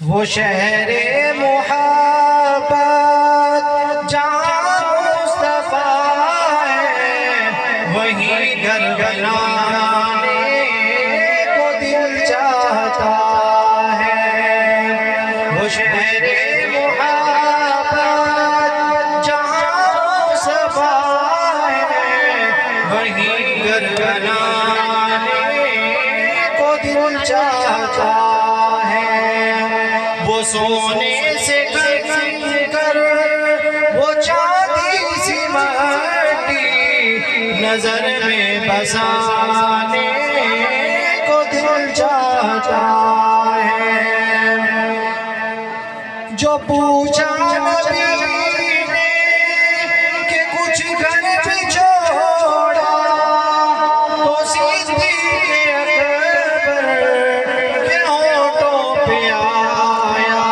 وہ شہر محبت جہاں مصطفیٰ ہے، وہی گھر بنانے کو دل چاہتا ہے۔ وہ شہر محبت جہاں مصطفیٰ ہے، وہی گھر بنانے کو دل چاہتا ہے۔ وہ سونے سے گھن کر وہ چاندی سی مٹی نظر میں بسانے کو دل چاہتا ہے۔ جو پوچھا نبی نے کہ کچھ گھر بھی چھوڑا، تو صدیق اکبر کے ہونٹوں پہ آیا۔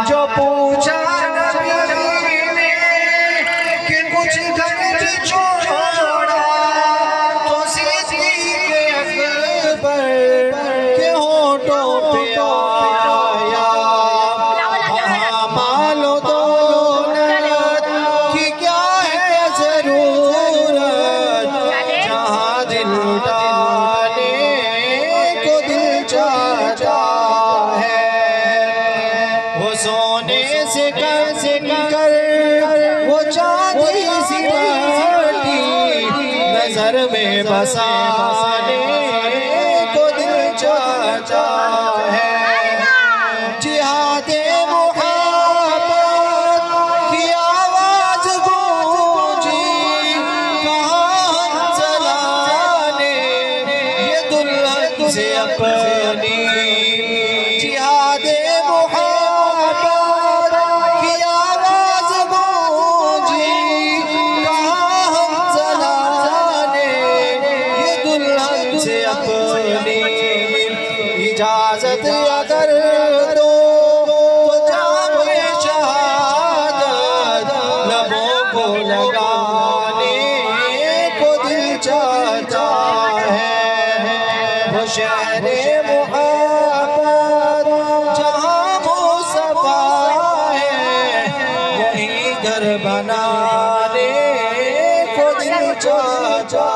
جو پوچھا نبی نے کہ کچھ گھر بھی چھوڑا، تو صدیق اکبر کے ہونٹوں پہ آیا۔ وہاں مال و دولت کی کیا ہے ضرورت، جہاں دل ڈالے کو دل چاہتا ہے۔ وہ سونے سے کر وہ چاندی سی مٹی نظر میں بسانے کو دل چاہتا ہے۔ جہاد محبت کی آواز گونجی، کہاں حنظلہ نے یہ دلہن سے اپنی۔ جہاد محبت کی آواز گونجی، کہاں حنظلہ نے یہ دلہن سے اپنی۔ اجازت اگر دو تو جام شہادت لبوں کو لگانے کو دل چاہتا ہے۔ وہ شہر محبت جہاں مصطفیٰ ہے، وہی گھر بنانے کو دل چاہتا